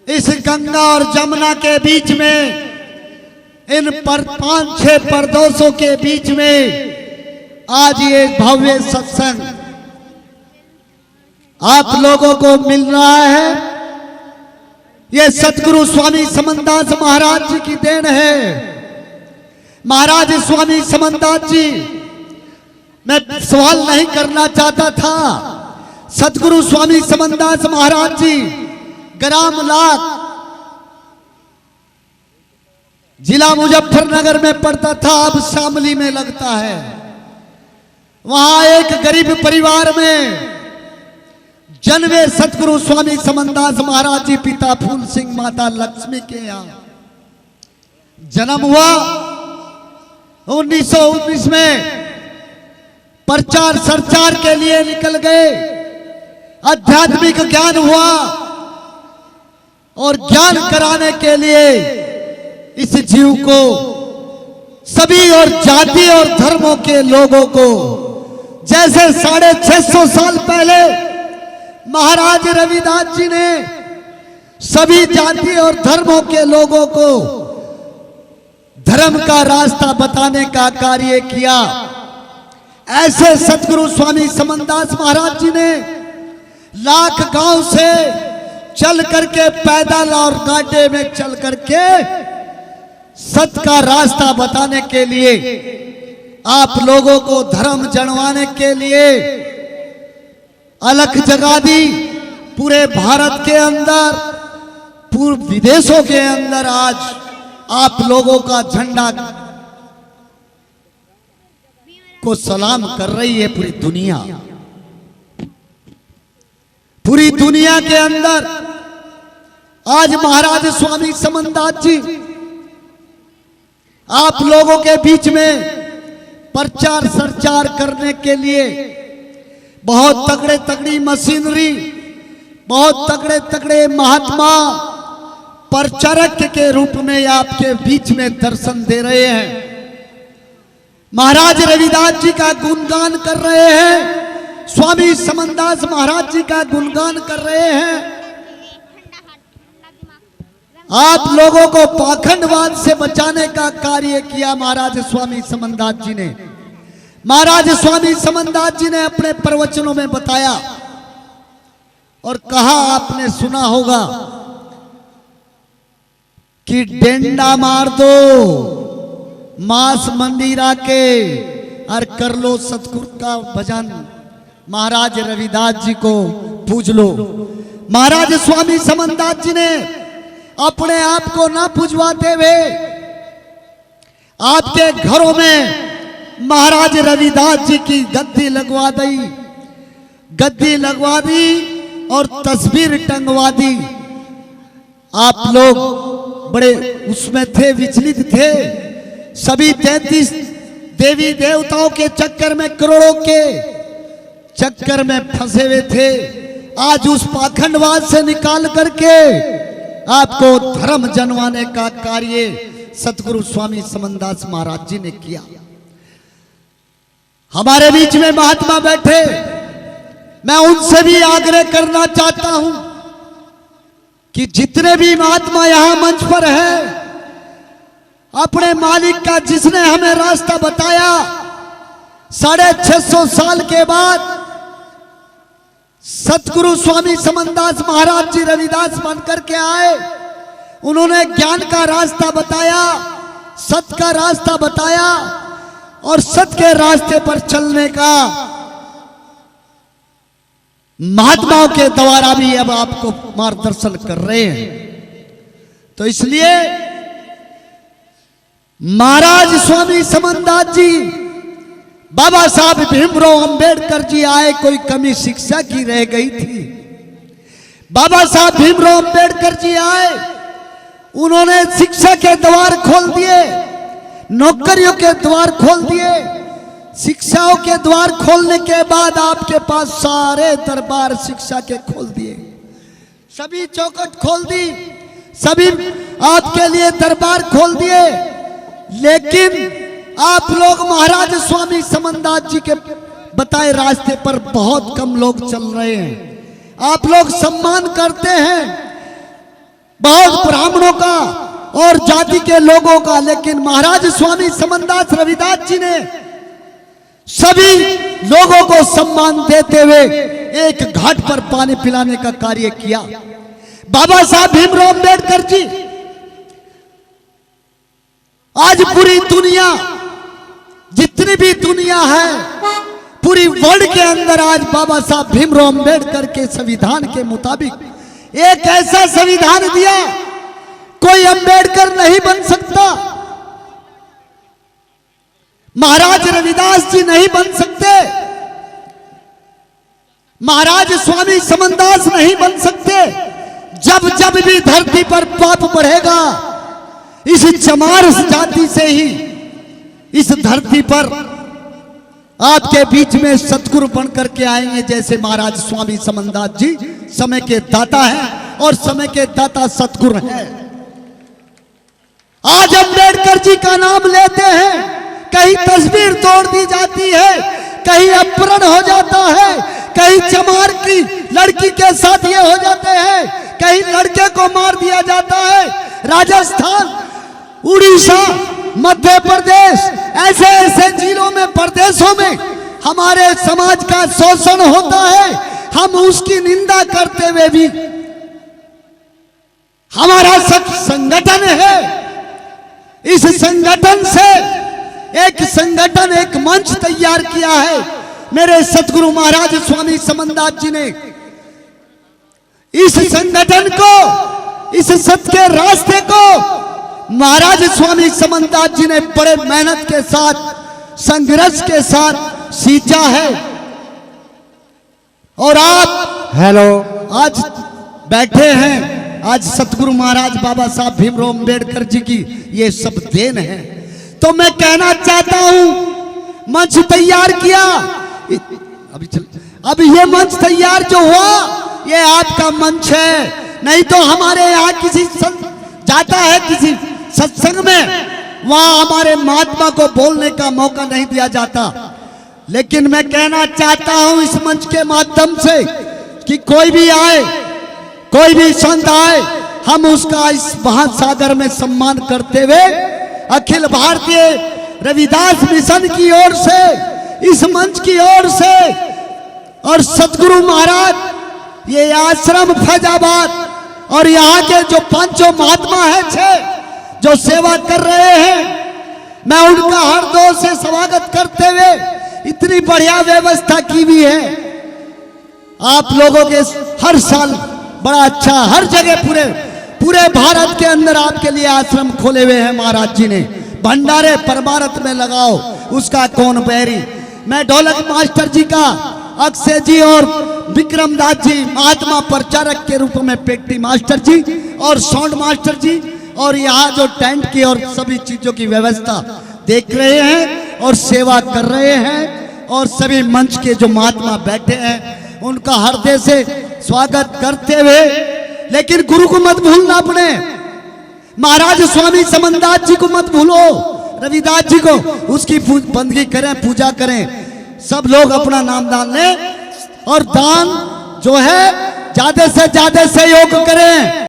इस गंगा और जमुना के बीच में, इन 5-6 परदोसों के बीच में आज ये भव्य सत्संग आप लोगों को मिल रहा है। ये सतगुरु स्वामी समनदास महाराज जी की देन है। महाराज स्वामी समनदास जी, मैं सवाल नहीं करना चाहता था। सतगुरु स्वामी समनदास महाराज जी ग्राम लाख, जिला मुजफ्फरनगर में पड़ता था, अब शामली में लगता है। वहां एक गरीब परिवार में जन्मे सतगुरु स्वामी समनदास महाराज जी, पिता फूल सिंह, माता लक्ष्मी के यहाँ जन्म हुआ। 1919 में प्रचार संचार के लिए निकल गए। आध्यात्मिक ज्ञान हुआ और ज्ञान कराने के लिए इस जीव को, सभी और जाति और धर्मों के लोगों को, जैसे 650 साल पहले महाराज रविदास जी ने सभी जाति और धर्मों के लोगों को धर्म का रास्ता बताने का कार्य किया, ऐसे सतगुरु स्वामी समनदास महाराज जी ने लाख गांव से चल करके, पैदल और गाड़े में चल करके सत का रास्ता बताने के लिए, आप लोगों को धर्म जनवाने के लिए अलख जगा दी। पूरे भारत के अंदर, पूर्व विदेशों के अंदर आज आप लोगों का झंडा को सलाम कर रही है पूरी दुनिया। पूरी दुनिया के अंदर आज महाराज स्वामी समनदास जी आप लोगों के बीच में प्रचार संचार करने के लिए बहुत तगड़े तगड़ी मशीनरी, बहुत तगड़े तगड़े महात्मा प्रचारक के रूप में आपके बीच में दर्शन दे रहे हैं। महाराज रविदास जी का गुणगान कर रहे हैं, स्वामी समनदास महाराज जी का गुणगान कर रहे हैं। आप लोगों को पाखंडवाद से बचाने का कार्य किया महाराज स्वामी समनदास जी ने। महाराज स्वामी समनदास जी ने अपने प्रवचनों में बताया और कहा, आपने सुना होगा कि डेंडा मार दो मांस मंदिर आके और कर लो सतगुरु का भजन, महाराज रविदास जी को पूज लो। महाराज स्वामी समनदास जी ने अपने आप को ना पूजवाते हुए आपके घरों में महाराज रविदास जी की गद्दी लगवा दी और तस्वीर टंगवा दी। आप लोग बड़े उसमें थे, विचलित थे। सभी 33 देवी देवताओं के चक्कर में, करोड़ों के चक्कर में फंसे हुए थे। आज उस पाखंडवाद से निकाल करके आपको धर्म जनवाने का कार्य सतगुरु स्वामी समनदास महाराज जी ने किया। हमारे बीच में महात्मा बैठे, मैं उनसे भी आग्रह करना चाहता हूं कि जितने भी महात्मा यहां मंच पर हैं, अपने मालिक का, जिसने हमें रास्ता बताया, 650 साल के बाद सतगुरु स्वामी समनदास महाराज जी रविदास बनकर के आए। उन्होंने ज्ञान का रास्ता बताया, सत का रास्ता बताया और सत के रास्ते पर चलने का महात्माओं के द्वारा भी अब आपको मार्गदर्शन कर रहे हैं। तो इसलिए महाराज स्वामी समनदास जी, बाबा साहब भीमराव अंबेडकर जी आए, कोई कमी शिक्षा की रह गई थी। बाबा साहब भीमराव अंबेडकर जी आए, उन्होंने शिक्षा के द्वार खोल दिए, नौकरियों के द्वार खोल दिए। शिक्षाओं के द्वार खोलने के बाद आपके पास सारे दरबार शिक्षा के खोल दिए, सभी चौखट खोल दी, सभी आपके लिए दरबार खोल दिए। लेकिन आप लोग महाराज स्वामी समनदास जी के बताए रास्ते पर बहुत कम लोग चल रहे हैं। आप लोग सम्मान करते हैं, बहुत ब्राह्मणों का और जाति के लोगों का, लेकिन महाराज स्वामी समनदास रविदास जी ने सभी लोगों को सम्मान देते हुए एक घाट पर पानी पिलाने का कार्य किया। बाबा साहब भीमराव अंबेडकर जी आज पूरी दुनिया, जितनी भी दुनिया है, पूरी वर्ल्ड के अंदर आज बाबा साहब भीमराव अंबेडकर के संविधान के मुताबिक एक ऐसा संविधान दिया, कोई अंबेडकर नहीं बन सकता, महाराज रविदास जी नहीं बन सकते, महाराज स्वामी समनदास नहीं बन सकते। जब जब भी धरती पर पाप बढ़ेगा, इस चमार जाति से ही इस धरती पर आपके बीच में सतगुरु बनकर के आएंगे, जैसे महाराज स्वामी समनदास जी समय के दाता हैं और समय के दाता सतगुरु हैं। आज अंबेडकर जी का नाम लेते हैं, कहीं तस्वीर तोड़ दी जाती है, कहीं अपहरण हो जाता है, कहीं चमार की लड़की के साथ ये हो जाते हैं, कहीं लड़के को मार दिया जाता है। राजस्थान, उड़ीसा, मध्य प्रदेश, ऐसे ऐसे जिलों में, प्रदेशों में हमारे समाज का शोषण होता है। हम उसकी निंदा करते हुए भी हमारा संगठन है, इस संगठन से एक संगठन, एक मंच तैयार किया है मेरे सतगुरु महाराज स्वामी समनदास जी ने। इस संगठन को, इस सत्य के रास्ते को महाराज स्वामी समनदास जी ने बड़े मेहनत के साथ, संघर्ष के साथ सींचा है। और आप आज बैठे हैं, आज सतगुरु महाराज बाबा साहब भीमराव अंबेडकर जी की ये सब देन है। तो मैं कहना चाहता हूं, मंच तैयार किया, अब ये मंच तैयार जो हुआ, ये आपका मंच है। नहीं तो हमारे यहाँ किसी जाता है किसी सत्संग में, वहां हमारे महात्मा को बोलने का मौका नहीं दिया जाता। लेकिन मैं कहना चाहता हूं इस मंच के माध्यम से कि कोई भी आए, कोई भी संत आए, हम उसका इस महासागर में सम्मान करते हुए अखिल भारतीय रविदास मिशन की ओर से, इस मंच की ओर से और सतगुरु महाराज, ये आश्रम फैजाबाद और यहाँ के जो पांचों महात्मा हैं, 6 जो सेवा कर रहे हैं, मैं उनका हृदय से स्वागत करते हुए, इतनी बढ़िया व्यवस्था की हुई है। आप लोगों के हर साल बड़ा अच्छा, हर जगह पूरे भारत के अंदर आपके लिए आश्रम खोले हुए हैं महाराज जी ने। भंडारे परमारत में लगाओ, उसका कौन बैरी। मैं ढोलक मास्टर जी का, अक्षय जी और विक्रम दास जी महात्मा प्रचारक के रूप में, पेटी मास्टर जी और साउंड मास्टर जी, और यहाँ जो टेंट की और सभी चीजों की व्यवस्था देख रहे हैं और सेवा कर रहे हैं, और सभी मंच के जो महात्मा बैठे हैं उनका हृदय से स्वागत करते हुए, लेकिन गुरु को मत भूलना अपने, महाराज स्वामी समनदास जी को मत भूलो, रविदास जी को, उसकी बंदगी करें, पूजा करें। सब लोग अपना नाम दान लें और दान जो है ज्यादा से ज्यादा सहयोग करें।